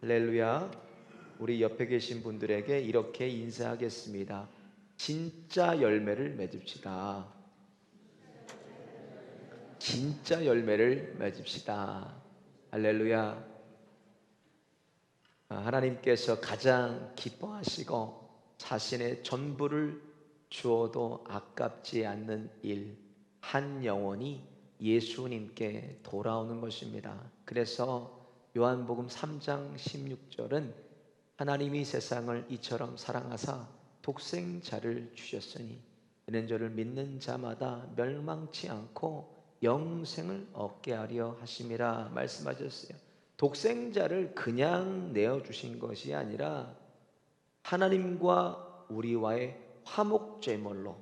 할렐루야. 우리 옆에 계신 분들에게 이렇게 인사하겠습니다. 진짜 열매를 맺읍시다. 진짜 열매를 맺읍시다. 할렐루야. 하나님께서 가장 기뻐하시고 자신의 전부를 주어도 아깝지 않는 일, 한 영혼이 예수님께 돌아오는 것입니다. 그래서 요한복음 3장 16절은 하나님이 세상을 이처럼 사랑하사 독생자를 주셨으니 이는 저를 믿는 자마다 멸망치 않고 영생을 얻게 하려 하심이라 말씀하셨어요. 독생자를 그냥 내어주신 것이 아니라 하나님과 우리와의 화목제물로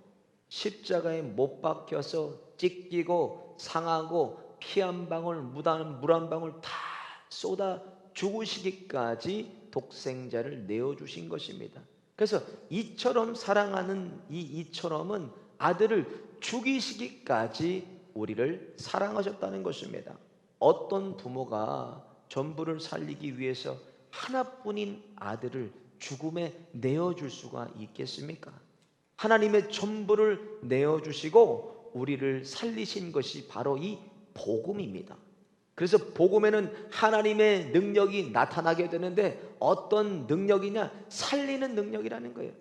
십자가에 못 박혀서 찢기고 상하고 피 한 방울 물 한 방울 다 쏟아 죽으시기까지 독생자를 내어주신 것입니다. 그래서 이처럼 사랑하는 이처럼은 아들을 죽이시기까지 우리를 사랑하셨다는 것입니다. 어떤 부모가 전부를 살리기 위해서 하나뿐인 아들을 죽음에 내어줄 수가 있겠습니까? 하나님의 전부를 내어주시고 우리를 살리신 것이 바로 이 복음입니다. 그래서 복음에는 하나님의 능력이 나타나게 되는데 어떤 능력이냐? 살리는 능력이라는 거예요.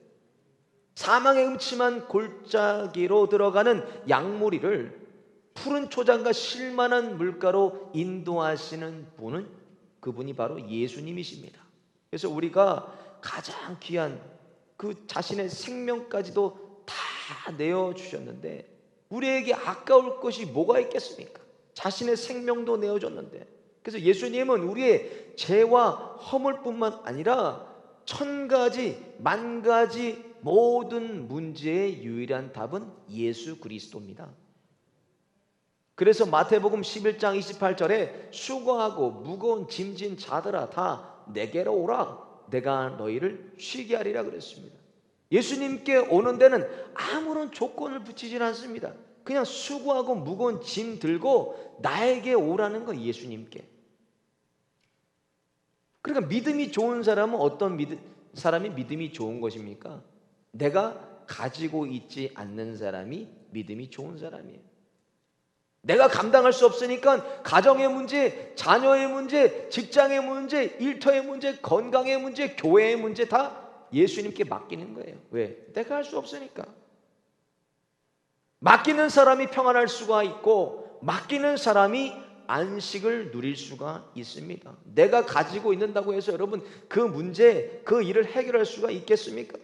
사망의 음침한 골짜기로 들어가는 양무리를 푸른 초장과 실만한 물가로 인도하시는 분은 그분이 바로 예수님이십니다. 그래서 우리가 가장 귀한 그 자신의 생명까지도 다 내어주셨는데 우리에게 아까울 것이 뭐가 있겠습니까? 자신의 생명도 내어줬는데. 그래서 예수님은 우리의 죄와 허물뿐만 아니라 1000가지 만가지 모든 문제의 유일한 답은 예수 그리스도입니다. 그래서 마태복음 11장 28절에 수고하고 무거운 짐진 자들아 다 내게로 오라 내가 너희를 쉬게 하리라 그랬습니다. 예수님께 오는 데는 아무런 조건을 붙이질 않습니다. 그냥 수고하고 무거운 짐 들고 나에게 오라는 거. 예수님께. 그러니까 믿음이 좋은 사람은 어떤 사람이 믿음이 좋은 것입니까? 내가 가지고 있지 않는 사람이 믿음이 좋은 사람이에요. 내가 감당할 수 없으니까 가정의 문제, 자녀의 문제, 직장의 문제, 일터의 문제, 건강의 문제, 교회의 문제 다 예수님께 맡기는 거예요. 왜? 내가 할 수 없으니까. 맡기는 사람이 평안할 수가 있고 맡기는 사람이 안식을 누릴 수가 있습니다. 내가 가지고 있는다고 해서 여러분 그 문제, 그 일을 해결할 수가 있겠습니까?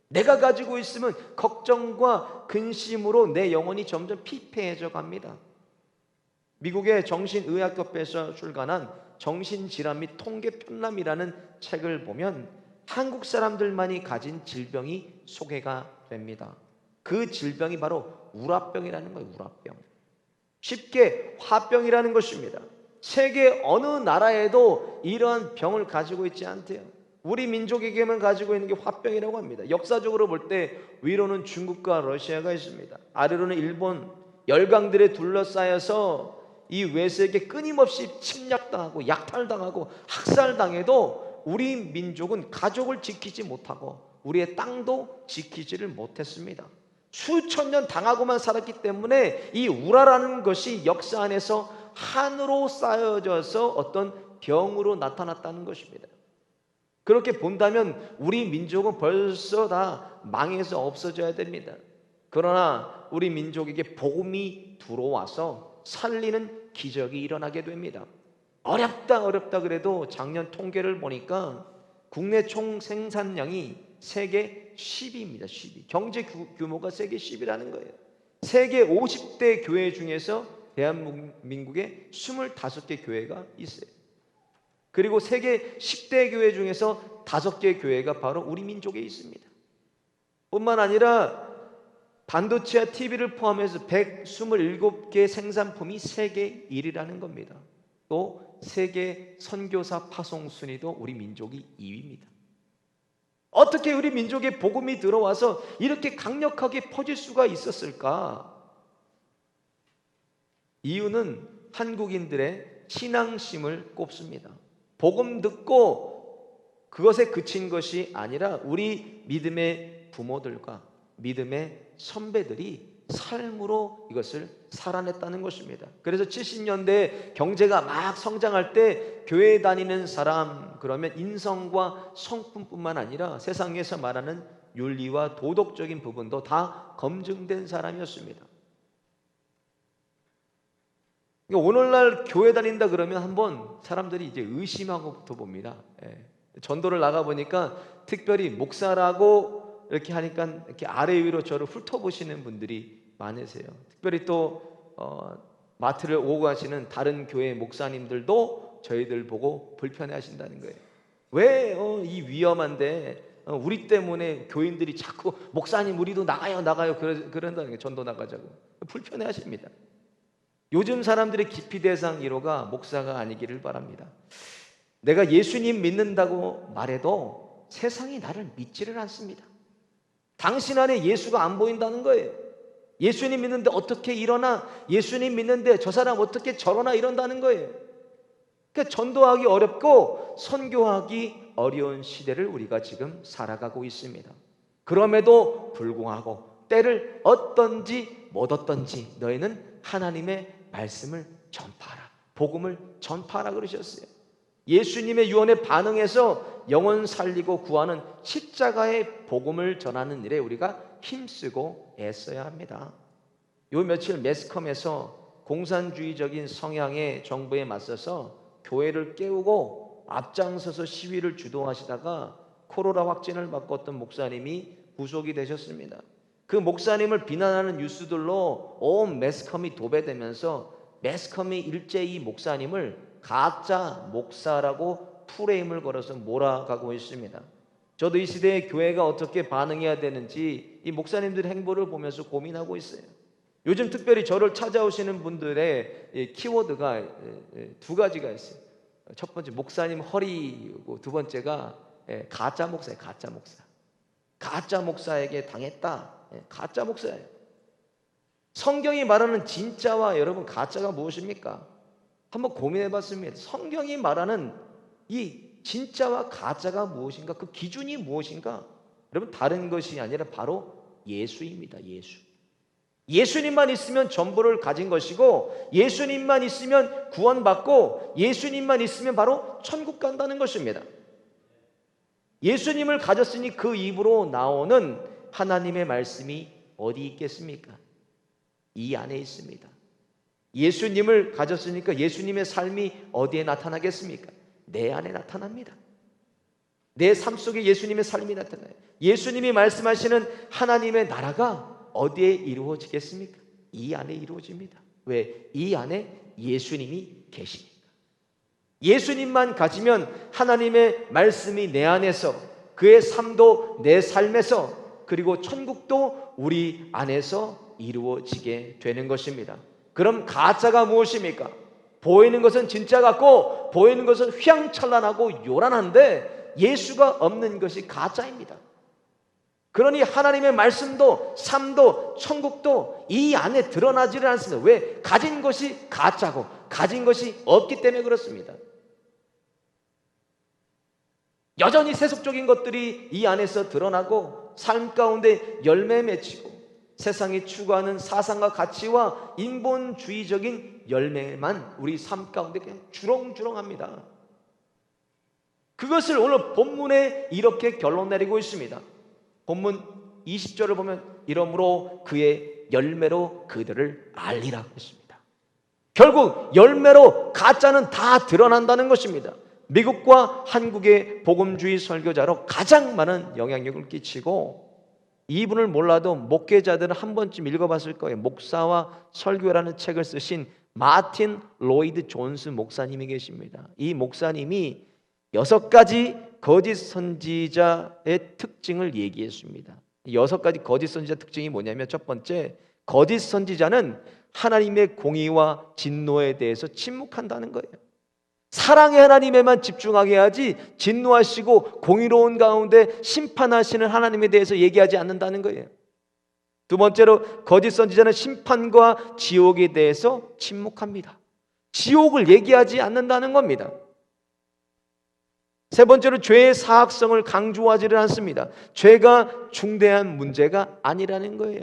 내가 가지고 있으면 걱정과 근심으로 내 영혼이 점점 피폐해져 갑니다. 미국의 정신의학협회에서 출간한 정신질환 및 통계편람이라는 책을 보면 한국 사람들만이 가진 질병이 소개가 됩니다. 그 질병이 바로 우라병이라는 거예요. 우라병. 쉽게 화병이라는 것입니다. 세계 어느 나라에도 이러한 병을 가지고 있지 않대요. 우리 민족에게만 가지고 있는 게 화병이라고 합니다. 역사적으로 볼 때 위로는 중국과 러시아가 있습니다. 아래로는 일본, 열강들에 둘러싸여서 이 외세에게 끊임없이 침략당하고 약탈당하고 학살당해도 우리 민족은 가족을 지키지 못하고 우리의 땅도 지키지를 못했습니다. 수천 년 당하고만 살았기 때문에 이 우라라는 것이 역사 안에서 한으로 쌓여져서 어떤 병으로 나타났다는 것입니다. 그렇게 본다면 우리 민족은 벌써 다 망해서 없어져야 됩니다. 그러나 우리 민족에게 복음이 들어와서 살리는 기적이 일어나게 됩니다. 어렵다 그래도 작년 통계를 보니까 국내 총 생산량이 세계 10위입니다. 10위. 경제 규모가 세계 10위라는 거예요. 세계 50대 교회 중에서 대한민국에 25개 교회가 있어요. 그리고 세계 10대 교회 중에서 5개 교회가 바로 우리 민족에 있습니다. 뿐만 아니라 반도체와 TV를 포함해서 127개 생산품이 세계 1위라는 겁니다. 또 세계 선교사 파송 순위도 우리 민족이 2위입니다. 어떻게 우리 민족에 복음이 들어와서 이렇게 강력하게 퍼질 수가 있었을까? 이유는 한국인들의 신앙심을 꼽습니다. 복음 듣고 그것에 그친 것이 아니라 우리 믿음의 부모들과 믿음의 선배들이 삶으로 이것을 살아냈다는 것입니다. 그래서 70년대 경제가 막 성장할 때 교회 다니는 사람 그러면 인성과 성품뿐만 아니라 세상에서 말하는 윤리와 도덕적인 부분도 다 검증된 사람이었습니다. 오늘날 교회 다닌다 그러면 한번 사람들이 이제 의심하고부터 봅니다. 전도를 나가 보니까 특별히 목사라고 이렇게 하니까 이렇게 아래 위로 저를 훑어보시는 분들이 많으세요. 특별히 또 마트를 오고 가시는 다른 교회 목사님들도 저희들 보고 불편해하신다는 거예요. 왜 이 위험한데 우리 때문에 교인들이 자꾸 목사님 우리도 나가요 그런다는 거예요. 전도 나가자고 불편해하십니다. 요즘 사람들의 기피 대상 1호가 목사가 아니기를 바랍니다. 내가 예수님 믿는다고 말해도 세상이 나를 믿지를 않습니다. 당신 안에 예수가 안 보인다는 거예요. 예수님 믿는데 어떻게 일어나? 예수님 믿는데 저 사람 어떻게 저러나 이런다는 거예요. 그러니까 전도하기 어렵고 선교하기 어려운 시대를 우리가 지금 살아가고 있습니다. 그럼에도 불구하고 때를 얻든지 못 얻든지 너희는 하나님의 말씀을 전파하라. 복음을 전파하라 그러셨어요. 예수님의 유언에 반응해서 영혼 살리고 구하는 십자가의 복음을 전하는 일에 우리가 힘쓰고 애써야 합니다. 요 며칠 매스컴에서 공산주의적인 성향의 정부에 맞서서 교회를 깨우고 앞장서서 시위를 주도하시다가 코로나 확진을 받고 어떤 목사님이 구속이 되셨습니다. 그 목사님을 비난하는 뉴스들로 온 매스컴이 도배되면서 매스컴이 일제히 목사님을 가짜 목사라고 프레임을 걸어서 몰아가고 있습니다. 저도 이 시대에 교회가 어떻게 반응해야 되는지 이 목사님들의 행보를 보면서 고민하고 있어요. 요즘 특별히 저를 찾아오시는 분들의 키워드가 두 가지가 있어요. 첫 번째 목사님 허리고 두 번째가 가짜 목사예요. 가짜 목사. 가짜 목사에게 당했다. 가짜 목사예요. 성경이 말하는 진짜와 여러분 가짜가 무엇입니까? 한번 고민해봤습니다. 성경이 말하는 이 진짜와 가짜가 무엇인가? 그 기준이 무엇인가? 여러분 다른 것이 아니라 바로 예수입니다. 예수. 예수님만 있으면 전부를 가진 것이고 예수님만 있으면 구원받고 예수님만 있으면 바로 천국 간다는 것입니다. 예수님을 가졌으니 그 입으로 나오는 하나님의 말씀이 어디 있겠습니까? 이 안에 있습니다. 예수님을 가졌으니까 예수님의 삶이 어디에 나타나겠습니까? 내 안에 나타납니다. 내 삶 속에 예수님의 삶이 나타나요. 예수님이 말씀하시는 하나님의 나라가 어디에 이루어지겠습니까? 이 안에 이루어집니다. 왜? 이 안에 예수님이 계시니까. 예수님만 가지면 하나님의 말씀이 내 안에서 그의 삶도 내 삶에서 그리고 천국도 우리 안에서 이루어지게 되는 것입니다. 그럼 가짜가 무엇입니까? 보이는 것은 진짜 같고 보이는 것은 휘황찬란하고 요란한데 예수가 없는 것이 가짜입니다. 그러니 하나님의 말씀도 삶도 천국도 이 안에 드러나지를 않습니다. 왜? 가진 것이 가짜고 가진 것이 없기 때문에 그렇습니다. 여전히 세속적인 것들이 이 안에서 드러나고 삶 가운데 열매 맺히고 세상이 추구하는 사상과 가치와 인본주의적인 열매만 우리 삶 가운데 그냥 주렁주렁합니다. 그것을 오늘 본문에 이렇게 결론 내리고 있습니다. 본문 20절을 보면 이러므로 그의 열매로 그들을 알리라고 했습니다. 결국 열매로 가짜는 다 드러난다는 것입니다. 미국과 한국의 복음주의 설교자로 가장 많은 영향력을 끼치고 이분을 몰라도 목회자들은 한 번쯤 읽어봤을 거예요. 목사와 설교라는 책을 쓰신 마틴 로이드 존스 목사님이 계십니다. 이 목사님이 6가지 거짓 선지자의 특징을 얘기했습니다. 6가지 거짓 선지자 특징이 뭐냐면 첫 번째, 거짓 선지자는 하나님의 공의와 진노에 대해서 침묵한다는 거예요. 사랑의 하나님에만 집중하게 하지 진노하시고 공의로운 가운데 심판하시는 하나님에 대해서 얘기하지 않는다는 거예요. 두 번째로 거짓 선지자는 심판과 지옥에 대해서 침묵합니다. 지옥을 얘기하지 않는다는 겁니다. 세 번째로 죄의 사악성을 강조하지를 않습니다. 죄가 중대한 문제가 아니라는 거예요.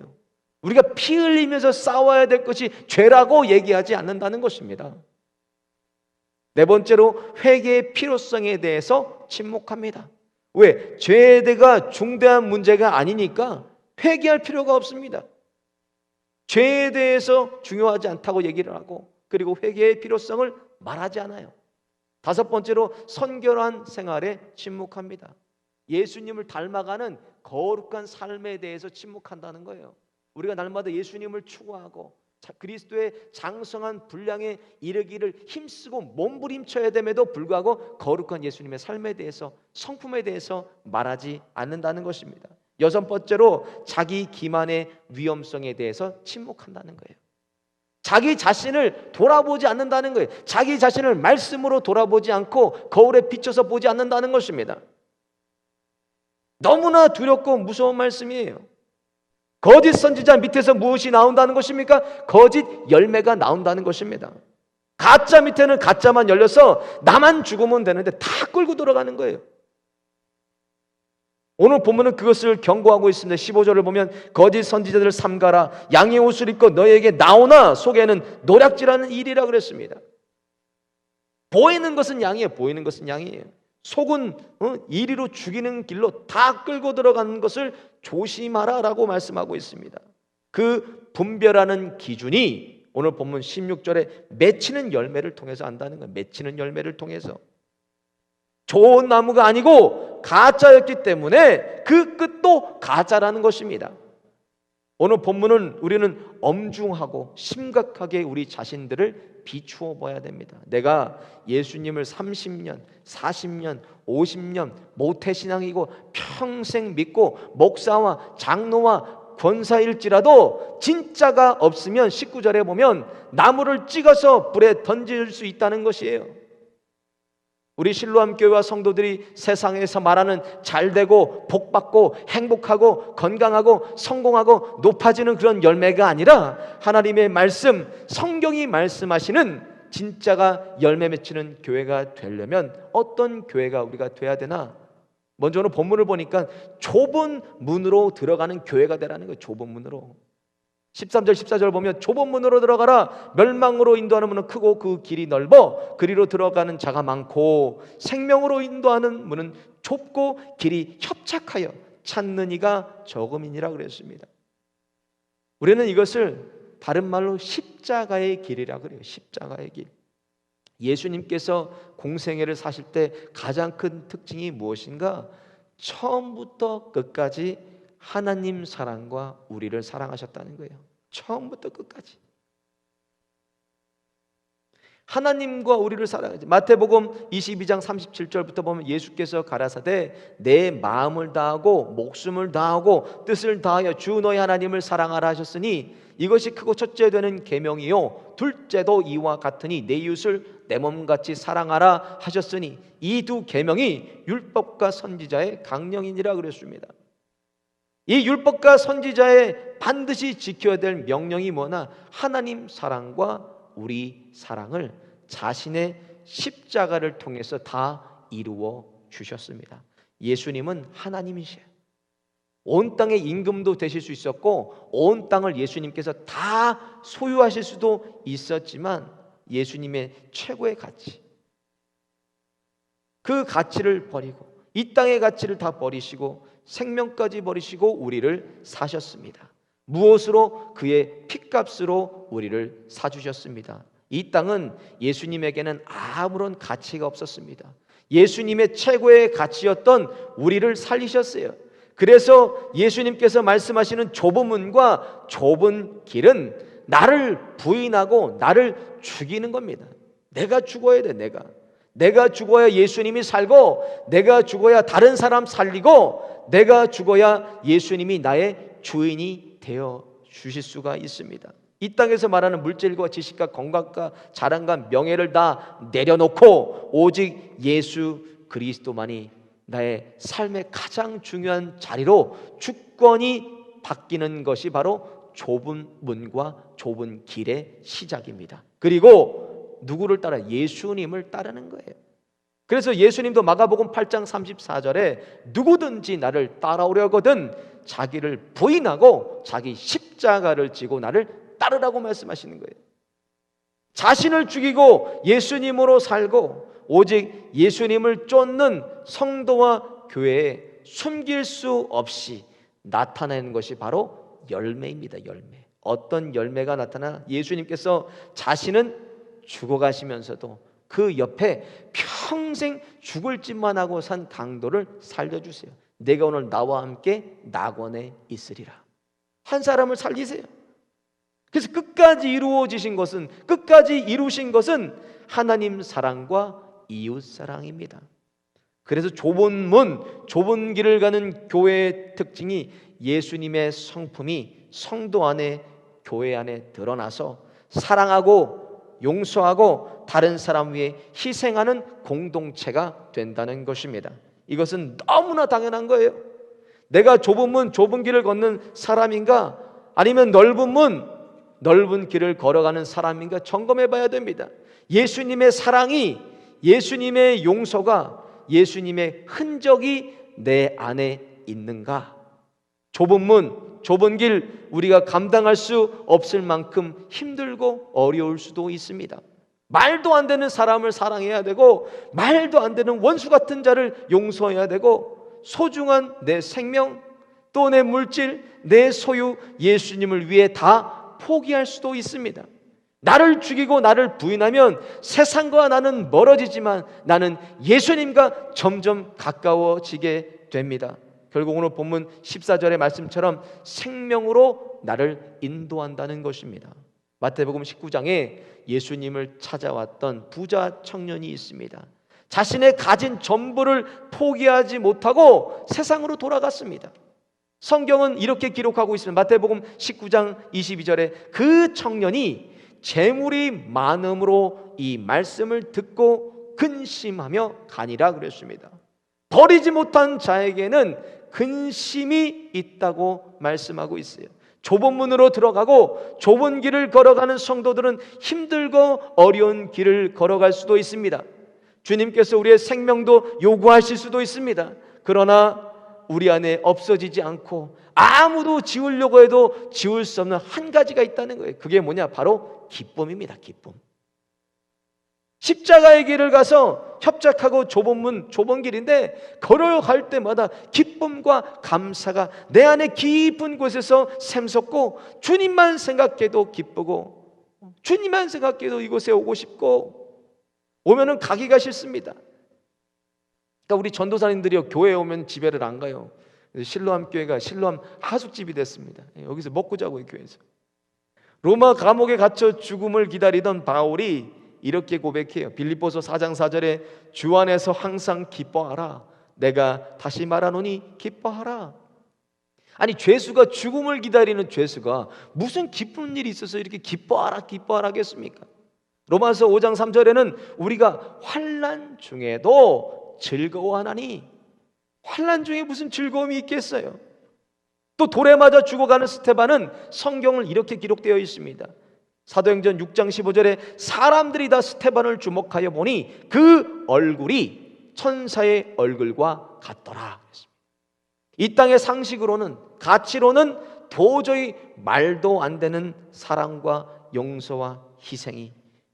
우리가 피 흘리면서 싸워야 될 것이 죄라고 얘기하지 않는다는 것입니다. 네 번째로 회개의 필요성에 대해서 침묵합니다. 왜? 죄가 중대한 문제가 아니니까 회개할 필요가 없습니다. 죄에 대해서 중요하지 않다고 얘기를 하고, 그리고 회개의 필요성을 말하지 않아요. 다섯 번째로 선결한 생활에 침묵합니다. 예수님을 닮아가는 거룩한 삶에 대해서 침묵한다는 거예요. 우리가 날마다 예수님을 추구하고 그리스도의 장성한 분량에 이르기를 힘쓰고 몸부림쳐야 됨에도 불구하고 거룩한 예수님의 삶에 대해서, 성품에 대해서 말하지 않는다는 것입니다. 여섯 번째로 자기 기만의 위험성에 대해서 침묵한다는 거예요. 자기 자신을 돌아보지 않는다는 거예요. 자기 자신을 말씀으로 돌아보지 않고 거울에 비춰서 보지 않는다는 것입니다. 너무나 두렵고 무서운 말씀이에요. 거짓 선지자 밑에서 무엇이 나온다는 것입니까? 거짓 열매가 나온다는 것입니다. 가짜 밑에는 가짜만 열려서 나만 죽으면 되는데 다 끌고 들어가는 거예요. 오늘 본문은 그것을 경고하고 있습니다. 15절을 보면 거짓 선지자들을 삼가라. 양의 옷을 입고 너에게 나오나 속에는 노략질하는 일이라 그랬습니다. 보이는 것은 양이에요. 보이는 것은 양이에요. 속은 이리로 죽이는 길로 다 끌고 들어가는 것을 조심하라라고 말씀하고 있습니다. 그 분별하는 기준이 오늘 본문 16절에 맺히는 열매를 통해서 안다는 거예요. 맺히는 열매를 통해서. 좋은 나무가 아니고 가짜였기 때문에 그 끝도 가짜라는 것입니다. 오늘 본문은 우리는 엄중하고 심각하게 우리 자신들을 비추어 봐야 됩니다. 내가 예수님을 30년, 40년, 50년 모태신앙이고 평생 믿고 목사와 장로와 권사일지라도 진짜가 없으면 19절에 보면 나무를 찍어서 불에 던질 수 있다는 것이에요. 우리 실로암 교회와 성도들이 세상에서 말하는 잘되고 복받고 행복하고 건강하고 성공하고 높아지는 그런 열매가 아니라 하나님의 말씀, 성경이 말씀하시는 진짜가 열매 맺히는 교회가 되려면 어떤 교회가 우리가 돼야 되나? 먼저 오늘 본문을 보니까 좁은 문으로 들어가는 교회가 되라는 거예요. 좁은 문으로. 13절 14절 보면 좁은 문으로 들어가라. 멸망으로 인도하는 문은 크고 그 길이 넓어 그리로 들어가는 자가 많고 생명으로 인도하는 문은 좁고 길이 협착하여 찾는 이가 적음이니라 그랬습니다. 우리는 이것을 다른 말로 십자가의 길이라 그래요. 십자가의 길. 예수님께서 공생애를 사실 때 가장 큰 특징이 무엇인가? 처음부터 끝까지 하나님 사랑과 우리를 사랑하셨다는 거예요. 처음부터 끝까지 하나님과 우리를 사랑하지. 마태복음 22장 37절부터 보면 예수께서 가라사대 내 마음을 다하고 목숨을 다하고 뜻을 다하여 주 너희 하나님을 사랑하라 하셨으니 이것이 크고 첫째 되는 계명이요 둘째도 이와 같으니 내 이웃을 내 몸같이 사랑하라 하셨으니 이 두 계명이 율법과 선지자의 강령이니라 그랬습니다. 이 율법과 선지자의 반드시 지켜야 될 명령이 뭐나? 하나님 사랑과 우리 사랑을 자신의 십자가를 통해서 다 이루어 주셨습니다. 예수님은 하나님이셔요. 온 땅의 임금도 되실 수 있었고 온 땅을 예수님께서 다 소유하실 수도 있었지만 예수님의 최고의 가치, 그 가치를 버리고 이 땅의 가치를 다 버리시고 생명까지 버리시고 우리를 사셨습니다. 무엇으로? 그의 핏값으로 우리를 사주셨습니다. 이 땅은 예수님에게는 아무런 가치가 없었습니다. 예수님의 최고의 가치였던 우리를 살리셨어요. 그래서 예수님께서 말씀하시는 좁은 문과 좁은 길은 나를 부인하고 나를 죽이는 겁니다. 내가 죽어야 돼. 내가 죽어야 예수님이 살고, 내가 죽어야 다른 사람 살리고, 내가 죽어야 예수님이 나의 주인이 되어 주실 수가 있습니다. 이 땅에서 말하는 물질과 지식과 건강과 자랑과 명예를 다 내려놓고 오직 예수 그리스도만이 나의 삶의 가장 중요한 자리로 주권이 바뀌는 것이 바로 좁은 문과 좁은 길의 시작입니다. 그리고 누구를 따라? 예수님을 따르는 거예요. 그래서 예수님도 마가복음 8장 34절에 누구든지 나를 따라오려거든 자기를 부인하고 자기 십자가를 지고 나를 따르라고 말씀하시는 거예요. 자신을 죽이고 예수님으로 살고 오직 예수님을 쫓는 성도와 교회에 숨길 수 없이 나타내는 것이 바로 열매입니다. 열매. 어떤 열매가 나타나? 예수님께서 자신은 죽어가시면서도 그 옆에 평생 죽을 짓만 하고 산 강도를 살려주세요. 내가 오늘 나와 함께 낙원에 있으리라. 한 사람을 살리세요. 그래서 끝까지 이루어지신 것은, 끝까지 이루신 것은 하나님 사랑과 이웃 사랑입니다. 그래서 좁은 문, 좁은 길을 가는 교회의 특징이 예수님의 성품이 성도 안에, 교회 안에 드러나서 사랑하고 용서하고 다른 사람 위해 희생하는 공동체가 된다는 것입니다. 이것은 너무나 당연한 거예요. 내가 좁은 문, 좁은 길을 걷는 사람인가, 아니면 넓은 문, 넓은 길을 걸어가는 사람인가 점검해 봐야 됩니다. 예수님의 사랑이, 예수님의 용서가, 예수님의 흔적이 내 안에 있는가? 좁은 문, 좁은 길, 우리가 감당할 수 없을 만큼 힘들고 어려울 수도 있습니다. 말도 안 되는 사람을 사랑해야 되고, 말도 안 되는 원수 같은 자를 용서해야 되고, 소중한 내 생명, 또 내 물질, 내 소유, 예수님을 위해 다 포기할 수도 있습니다. 나를 죽이고 나를 부인하면 세상과 나는 멀어지지만 나는 예수님과 점점 가까워지게 됩니다. 결국 오늘 본문 14절의 말씀처럼 생명으로 나를 인도한다는 것입니다. 마태복음 19장에 예수님을 찾아왔던 부자 청년이 있습니다. 자신의 가진 전부를 포기하지 못하고 세상으로 돌아갔습니다. 성경은 이렇게 기록하고 있습니다. 마태복음 19장 22절에 그 청년이 재물이 많음으로 이 말씀을 듣고 근심하며 가니라 그랬습니다. 버리지 못한 자에게는 근심이 있다고 말씀하고 있어요. 좁은 문으로 들어가고 좁은 길을 걸어가는 성도들은 힘들고 어려운 길을 걸어갈 수도 있습니다. 주님께서 우리의 생명도 요구하실 수도 있습니다. 그러나 우리 안에 없어지지 않고 아무도 지우려고 해도 지울 수 없는 한 가지가 있다는 거예요. 그게 뭐냐? 바로 기쁨입니다. 기쁨. 십자가의 길을 가서 협착하고 좁은 문, 좁은 길인데 걸어갈 때마다 기쁨과 감사가 내 안에 깊은 곳에서 샘솟고, 주님만 생각해도 기쁘고, 주님만 생각해도 이곳에 오고 싶고, 오면은 가기가 싫습니다. 그러니까 우리 전도사님들이요, 교회에 오면 집에를 안 가요. 실로암 교회가 실로암 하숙집이 됐습니다. 여기서 먹고 자고, 이 교회에서. 로마 감옥에 갇혀 죽음을 기다리던 바울이 이렇게 고백해요. 빌립보서 4장 4절에 주 안에서 항상 기뻐하라. 내가 다시 말하노니 기뻐하라. 아니, 죄수가, 죽음을 기다리는 죄수가 무슨 기쁜 일이 있어서 이렇게 기뻐하라 기뻐하라겠습니까? 로마서 5장 3절에는 우리가 환난 중에도 즐거워하나니, 환난 중에 무슨 즐거움이 있겠어요? 또 돌에 맞아 죽어가는 스테반은 성경을 이렇게 기록되어 있습니다. 사도행전 6장 15절에 사람들이 다 스테반을 주목하여 보니 그 얼굴이 천사의 얼굴과 같더라. 이 땅의 상식으로는, 가치로는 도저히 말도 안 되는 사랑과 용서와 희생이,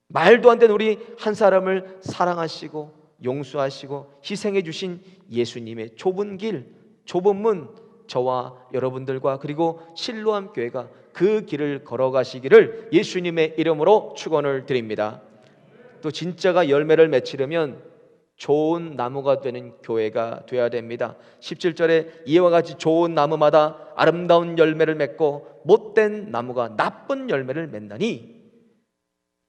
말도 안 되는 우리 한 사람을 사랑하시고 용서하시고 희생해 주신 예수님의 좁은 길, 좁은 문, 저와 여러분들과 그리고 실로암 교회가 그 길을 걸어가시기를 예수님의 이름으로 축원을 드립니다. 또 진짜가 열매를 맺히려면 좋은 나무가 되는 교회가 되어야 됩니다. 17절에 이와 같이 좋은 나무마다 아름다운 열매를 맺고 못된 나무가 나쁜 열매를 맺나니,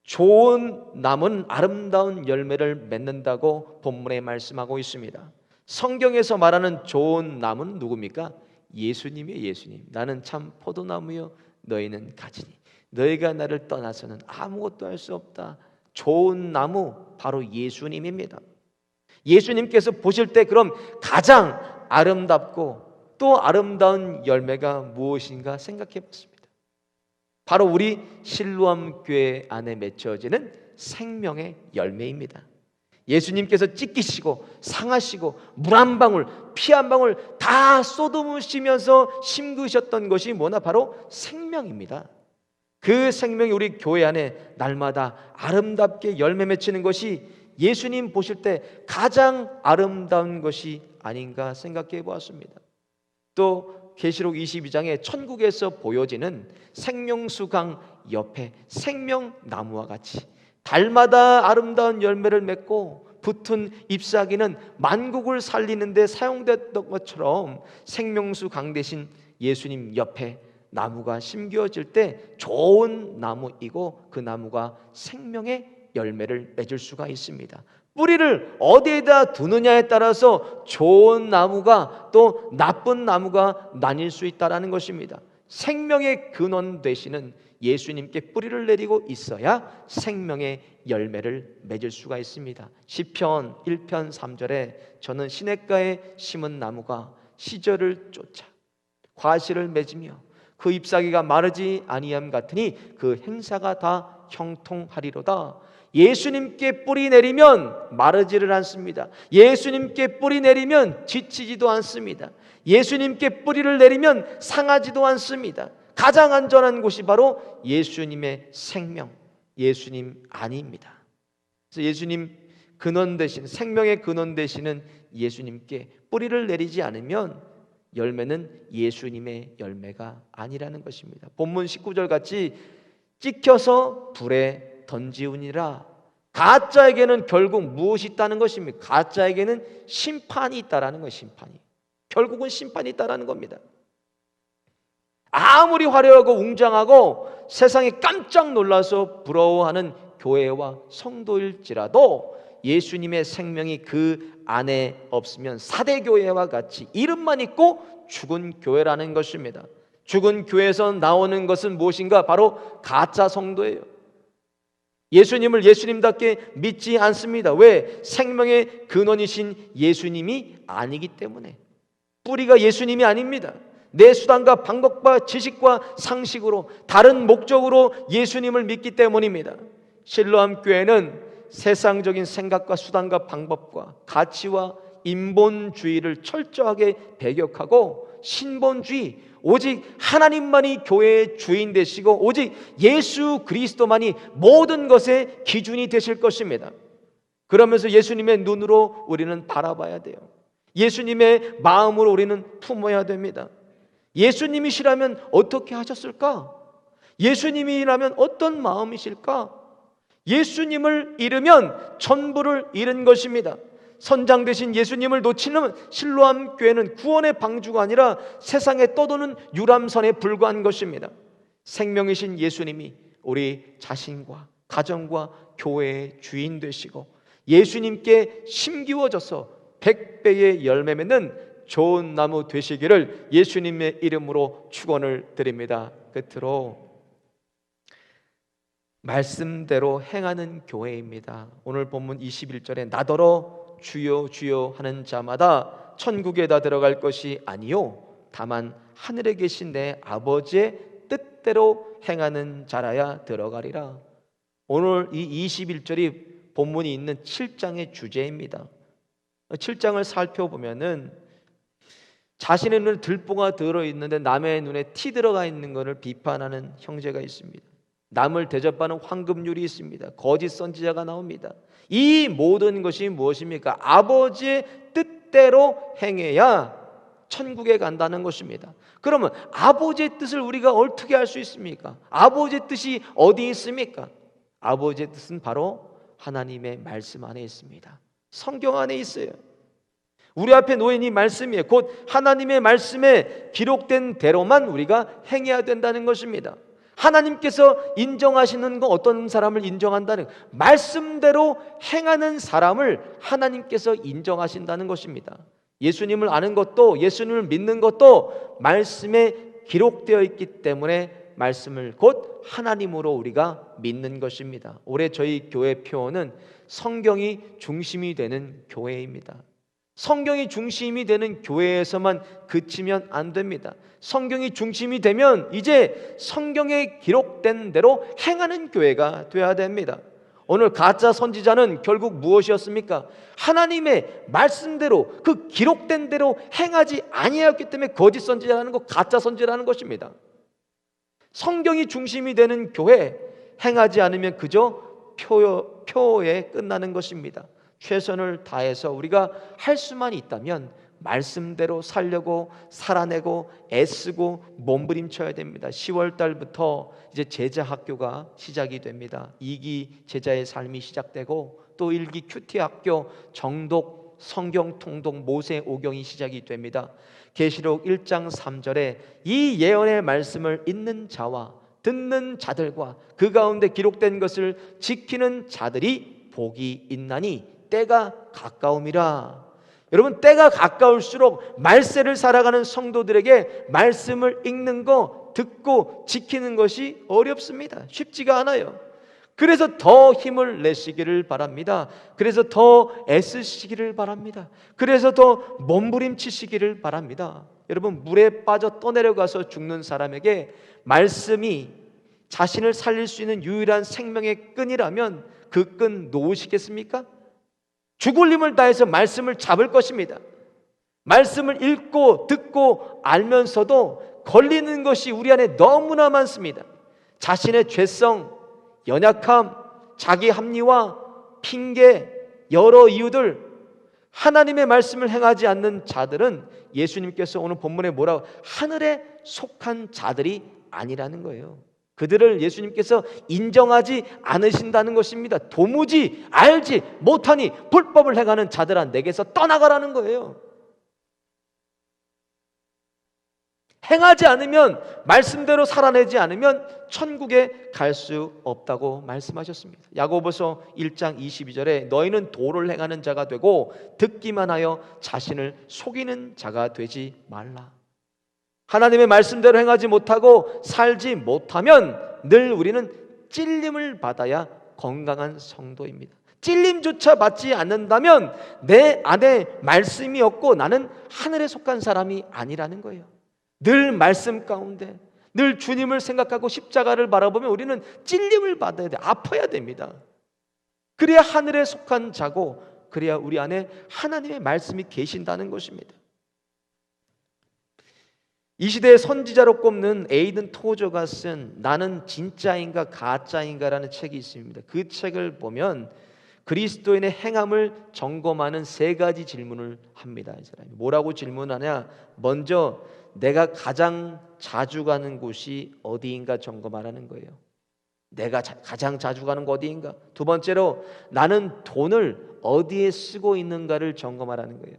좋은 나무는 아름다운 열매를 맺는다고 본문에 말씀하고 있습니다. 성경에서 말하는 좋은 나무는 누굽니까? 예수님이에요. 예수님. 나는 참 포도나무요 너희는 가지니 너희가 나를 떠나서는 아무것도 할 수 없다. 좋은 나무 바로 예수님입니다. 예수님께서 보실 때 그럼 가장 아름답고 또 아름다운 열매가 무엇인가 생각해 봤습니다. 바로 우리 실로암 교회 안에 맺혀지는 생명의 열매입니다. 예수님께서 찢기시고 상하시고 물 한 방울, 피 한 방울 다 쏟으시면서 심으셨던 것이 뭐나 바로 생명입니다. 그 생명이 우리 교회 안에 날마다 아름답게 열매 맺히는 것이 예수님 보실 때 가장 아름다운 것이 아닌가 생각해 보았습니다. 또 계시록 22장에 천국에서 보여지는 생명수강 옆에 생명나무와 같이 달마다 아름다운 열매를 맺고 붙은 잎사귀는 만국을 살리는 데 사용됐던 것처럼 생명수강 대신 예수님 옆에 나무가 심겨질 때 좋은 나무이고 그 나무가 생명의 열매를 맺을 수가 있습니다. 뿌리를 어디에다 두느냐에 따라서 좋은 나무가 또 나쁜 나무가 나뉠 수 있다는 것입니다. 생명의 근원 되시는 예수님께 뿌리를 내리고 있어야 생명의 열매를 맺을 수가 있습니다. 시편 1편 3절에 저는 시냇가에 심은 나무가 시절을 쫓아 과실을 맺으며 그 잎사귀가 마르지 아니함 같으니 그 행사가 다 형통하리로다. 예수님께 뿌리 내리면 마르지를 않습니다. 예수님께 뿌리 내리면 지치지도 않습니다. 예수님께 뿌리를 내리면 상하지도 않습니다. 가장 안전한 곳이 바로 예수님의 생명, 예수님 안입니다. 그래서 예수님 근원 되신, 생명의 근원 되시는 예수님께 뿌리를 내리지 않으면 열매는 예수님의 열매가 아니라는 것입니다. 본문 19절 같이 찍혀서 불에 던지우니라. 가짜에게는 결국 무엇이 있다는 것입니까? 가짜에게는 심판이 있다라는 것이 심판이. 결국은 심판이 있다라는 겁니다. 아무리 화려하고 웅장하고 세상에 깜짝 놀라서 부러워하는 교회와 성도일지라도 예수님의 생명이 그 안에 없으면 사대교회와 같이 이름만 있고 죽은 교회라는 것입니다. 죽은 교회에서 나오는 것은 무엇인가? 바로 가짜 성도예요. 예수님을 예수님답게 믿지 않습니다. 왜? 생명의 근원이신 예수님이 아니기 때문에. 뿌리가 예수님이 아닙니다. 내 수단과 방법과 지식과 상식으로 다른 목적으로 예수님을 믿기 때문입니다. 실로암 교회는 세상적인 생각과 수단과 방법과 가치와 인본주의를 철저하게 배격하고 신본주의, 오직 하나님만이 교회의 주인 되시고 오직 예수 그리스도만이 모든 것의 기준이 되실 것입니다. 그러면서 예수님의 눈으로 우리는 바라봐야 돼요. 예수님의 마음으로 우리는 품어야 됩니다. 예수님이시라면 어떻게 하셨을까? 예수님이라면 어떤 마음이실까? 예수님을 잃으면 전부를 잃은 것입니다. 선장 되신 예수님을 놓치는 실로암 교회는 구원의 방주가 아니라 세상에 떠도는 유람선에 불과한 것입니다. 생명이신 예수님이 우리 자신과 가정과 교회의 주인 되시고 예수님께 심기워져서 100배의 열매 맺는 좋은 나무 되시기를 예수님의 이름으로 축원을 드립니다. 끝으로 말씀대로 행하는 교회입니다. 오늘 본문 21절에 나더러 주여 주여 하는 자마다 천국에 다 들어갈 것이 아니요 다만 하늘에 계신 내 아버지의 뜻대로 행하는 자라야 들어가리라. 오늘 이 21절이 본문이 있는 7장의 주제입니다. 7장을 살펴보면은 자신의 눈에 들보가 들어있는데 남의 눈에 티 들어가 있는 것을 비판하는 형제가 있습니다. 남을 대접하는 황금률이 있습니다. 거짓 선지자가 나옵니다. 이 모든 것이 무엇입니까? 아버지의 뜻대로 행해야 천국에 간다는 것입니다. 그러면 아버지의 뜻을 우리가 어떻게 알 수 있습니까? 아버지의 뜻이 어디 있습니까? 아버지의 뜻은 바로 하나님의 말씀 안에 있습니다. 성경 안에 있어요. 우리 앞에 놓인 이 말씀이에요. 곧 하나님의 말씀에 기록된 대로만 우리가 행해야 된다는 것입니다. 하나님께서 인정하시는 건 어떤 사람을 인정한다는 말씀대로 행하는 사람을 하나님께서 인정하신다는 것입니다. 예수님을 아는 것도 예수님을 믿는 것도 말씀에 기록되어 있기 때문에 말씀을 곧 하나님으로 우리가 믿는 것입니다. 올해 저희 교회 표어는 성경이 중심이 되는 교회입니다. 성경이 중심이 되는 교회에서만 그치면 안 됩니다. 성경이 중심이 되면 이제 성경에 기록된 대로 행하는 교회가 되어야 됩니다. 오늘 가짜 선지자는 결국 무엇이었습니까? 하나님의 말씀대로 그 기록된 대로 행하지 아니하였기 때문에 거짓 선지자라는 것, 가짜 선지자라는 것입니다. 성경이 중심이 되는 교회, 행하지 않으면 그저 표에 끝나는 것입니다. 최선을 다해서 우리가 할 수만 있다면 말씀대로 살려고 살아내고 애쓰고 몸부림쳐야 됩니다. 10월 달부터 이제 제자 학교가 시작이 됩니다. 2기 제자의 삶이 시작되고 또 1기 큐티 학교 정독 성경 통독 모세 오경이 시작이 됩니다. 계시록 1장 3절에 이 예언의 말씀을 읽는 자와 듣는 자들과 그 가운데 기록된 것을 지키는 자들이 복이 있나니 때가 가까움이라. 여러분, 때가 가까울수록 말세를 살아가는 성도들에게 말씀을 읽는 거, 듣고 지키는 것이 어렵습니다. 쉽지가 않아요. 그래서 더 힘을 내시기를 바랍니다. 그래서 더 애쓰시기를 바랍니다. 그래서 더 몸부림치시기를 바랍니다. 여러분, 물에 빠져 떠내려가서 죽는 사람에게 말씀이 자신을 살릴 수 있는 유일한 생명의 끈이라면 그 끈 놓으시겠습니까? 죽을 힘을 다해서 말씀을 잡을 것입니다. 말씀을 읽고 듣고 알면서도 걸리는 것이 우리 안에 너무나 많습니다. 자신의 죄성, 연약함, 자기 합리화, 핑계, 여러 이유들, 하나님의 말씀을 행하지 않는 자들은 예수님께서 오늘 본문에 뭐라고, 하늘에 속한 자들이 아니라는 거예요. 그들을 예수님께서 인정하지 않으신다는 것입니다. 도무지 알지 못하니 불법을 행하는 자들아 내게서 떠나가라는 거예요. 행하지 않으면, 말씀대로 살아내지 않으면 천국에 갈 수 없다고 말씀하셨습니다. 야고보서 1장 22절에 너희는 도를 행하는 자가 되고 듣기만 하여 자신을 속이는 자가 되지 말라. 하나님의 말씀대로 행하지 못하고 살지 못하면 늘 우리는 찔림을 받아야 건강한 성도입니다. 찔림조차 받지 않는다면 내 안에 말씀이 없고 나는 하늘에 속한 사람이 아니라는 거예요. 늘 말씀 가운데, 늘 주님을 생각하고 십자가를 바라보면 우리는 찔림을 받아야 돼, 아파야 됩니다. 그래야 하늘에 속한 자고, 그래야 우리 안에 하나님의 말씀이 계신다는 것입니다. 이 시대의 선지자로 꼽는 에이든 토저가 쓴 나는 진짜인가 가짜인가라는 책이 있습니다. 그 책을 보면 그리스도인의 행함을 점검하는 세 가지 질문을 합니다. 이 사람이 뭐라고 질문하냐? 먼저 내가 가장 자주 가는 곳이 어디인가 점검하라는 거예요. 내가 가장 자주 가는 곳 어디인가? 두 번째로 나는 돈을 어디에 쓰고 있는가를 점검하라는 거예요.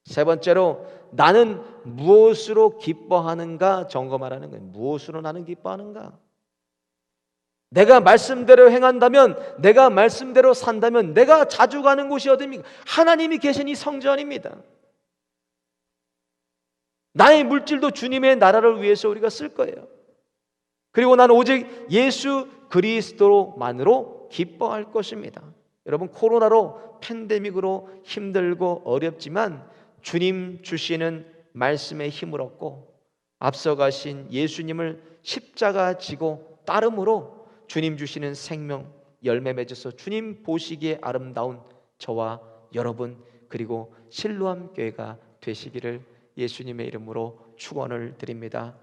세 번째로 나는 무엇으로 기뻐하는가 점검하라는 거예요. 무엇으로 나는 기뻐하는가? 내가 말씀대로 행한다면, 내가 말씀대로 산다면 내가 자주 가는 곳이 어디입니까? 하나님이 계신 이 성전입니다. 나의 물질도 주님의 나라를 위해서 우리가 쓸 거예요. 그리고 나는 오직 예수 그리스도만으로 기뻐할 것입니다. 여러분, 코로나로 팬데믹으로 힘들고 어렵지만 주님 주시는 말씀의 힘을 얻고 앞서가신 예수님을 십자가 지고 따름으로 주님 주시는 생명 열매 맺어서 주님 보시기에 아름다운 저와 여러분, 그리고 실로암 교회가 되시기를 예수님의 이름으로 축원을 드립니다.